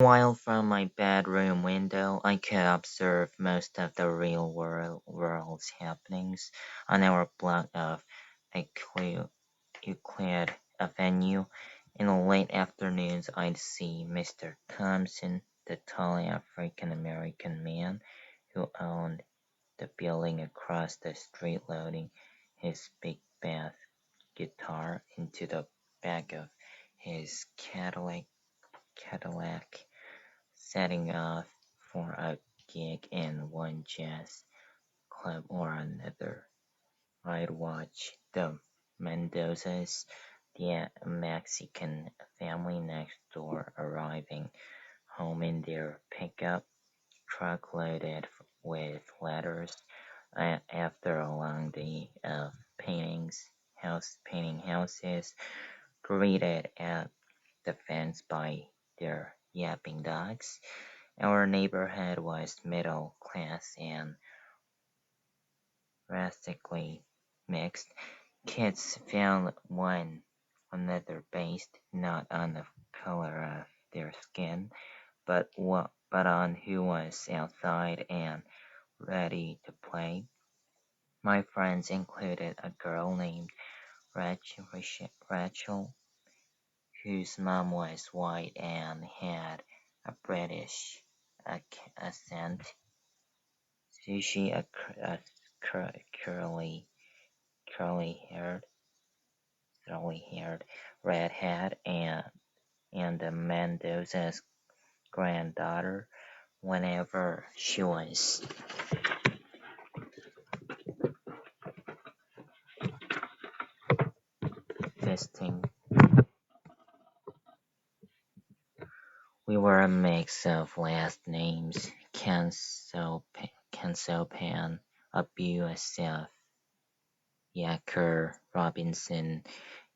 While from my bedroom window, I could observe most of the real world's happenings on our block of Euclid, Euclid Avenue. In the late afternoons, I'd see Mr. Thompson, the tall African American man who owned the building across the street, loading his big bass guitar into the back of his Cadillac, setting off for a gig in one jazz club or another. I'd watch the Mendozas, the Mexican family next door, arriving home in their pickup truck loaded with letters after a long day of painting houses, greeted at the fence by their yapping dogs. Our neighborhood was middle class and rustically mixed. Kids found one another based not on the color of their skin, but on who was outside and ready to play. My friends included a girl named Rachel, whose mom was white and had a British accent. Sushi, a curly, curly-haired, curly-haired redhead, and the Mendoza's granddaughter. Whenever she was visiting, we were a mix of last names: Cansopan, Abu Asaf, Yacker, Robinson,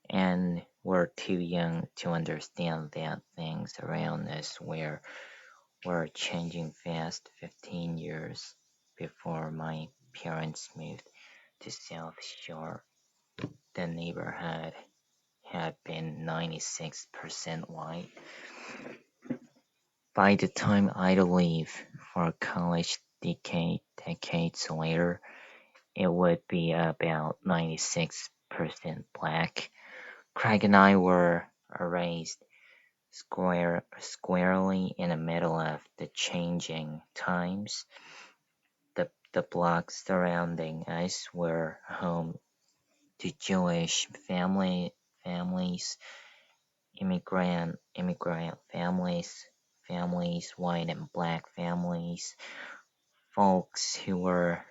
and were too young to understand that things around us were changing fast. 15 years before my parents moved to South Shore, the neighborhood had been 96% white. By the time I'd leave for college decades later, it would be about 96% black. Craig and I were raised squarely in the middle of the changing times. The blocks surrounding us were home to Jewish families, immigrant families, white and black families, folks who were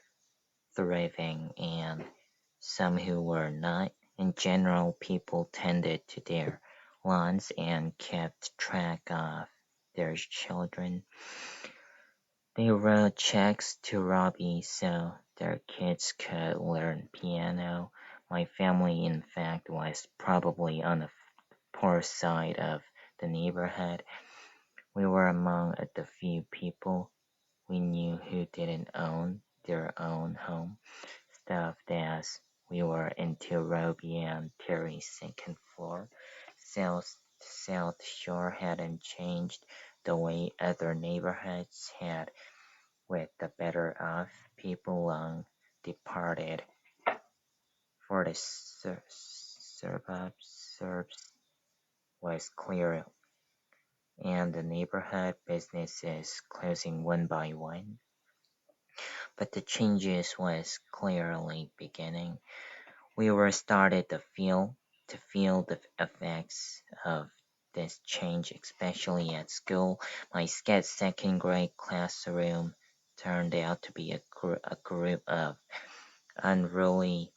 thriving and some who were not. In general, people tended to their lawns and kept track of their children. They wrote checks to Robbie so their kids could learn piano. My family, in fact, was probably on the poor side of the neighborhood. We were among the few people we knew who didn't own their own home, stuffed as we were into Robbie and Terry's second floor. South Shore hadn't changed the way other neighborhoods had, with the better off people long departed for the suburbs was clear, and the neighborhood businesses closing one by one. But the changes was clearly beginning. We were started to feel the effects of this change, especially at school. My second grade classroom turned out to be a group of unruly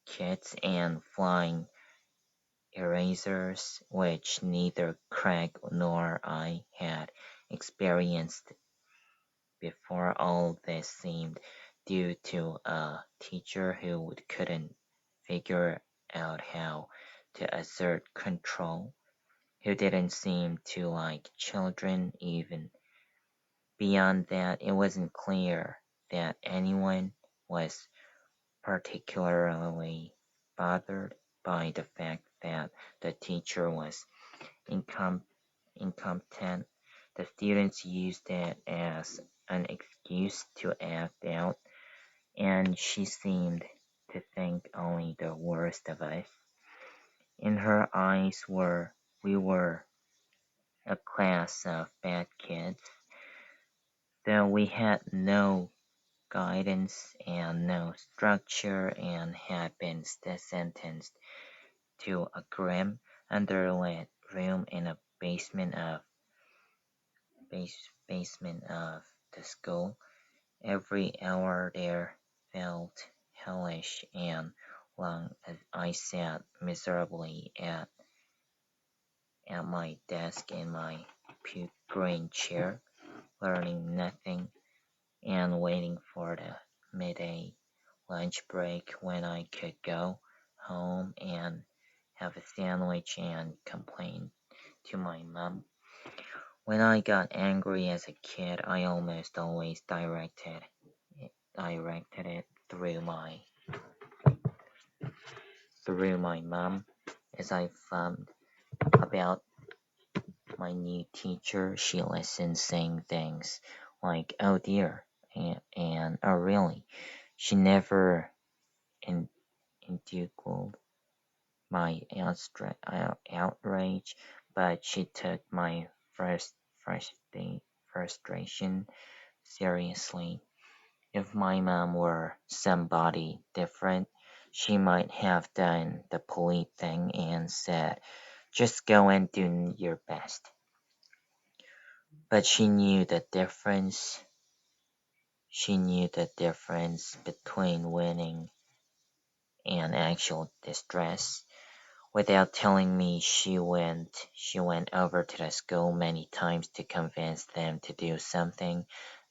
kids and flying erasers, which neither Craig nor I had experienced before. All this seemed due to a teacher who couldn't figure out how to assert control, who didn't seem to like children even. Beyond that, it wasn't clear that anyone was particularly bothered by the fact that the teacher was incom- incompetent. The students used it as an excuse to act out, and she seemed to think only the worst of us. In her eyes we were a class of bad kids, though we had no guidance and no structure and had been sentenced to a grim, underlit room in a basement of the school. Every hour there felt hellish, and long as I sat miserably at my desk in my puke green chair, learning nothing and waiting for the midday lunch break when I could go home and have a sandwich and complain to my mom. When I got angry as a kid, I almost always directed it through my mom. As I found about my new teacher, she listened, saying things like, "Oh dear," and "Oh really." She never in- indulged my outrage, but she took my frustration seriously. If my mom were somebody different, she might have done the polite thing and said, "Just go and do your best." But she knew the difference. She knew the difference between winning and actual distress. Without telling me, she went over to the school many times to convince them to do something.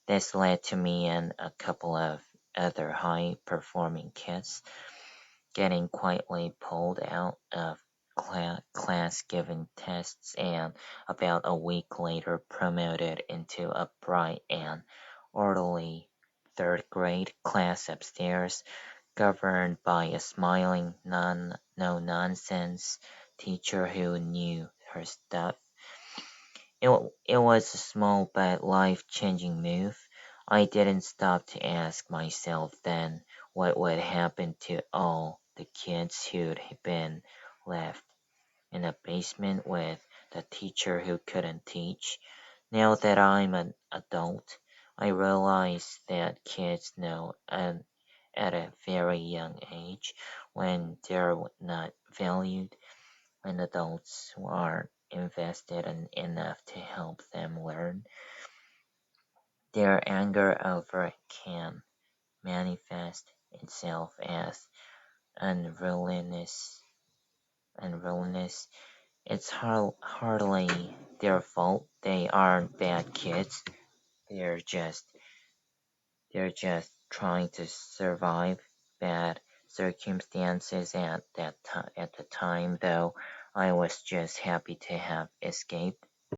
This led to me and a couple of other high-performing kids getting quietly pulled out of class given tests and about a week later promoted into a bright and orderly third grade class upstairs, governed by a smiling, no-nonsense teacher who knew her stuff. It was a small but life-changing move. I didn't stop to ask myself then what would happen to all the kids who'd been left in a basement with the teacher who couldn't teach. Now that I'm an adult, I realize that kids know at a very young age when they're not valued, when adults aren't invested enough to help them learn. Their anger over it can manifest itself as unwillingness. Unwillingness. It's hardly their fault. They aren't bad kids. They're just They're just trying to survive bad circumstances at the time, though I was just happy to have escaped.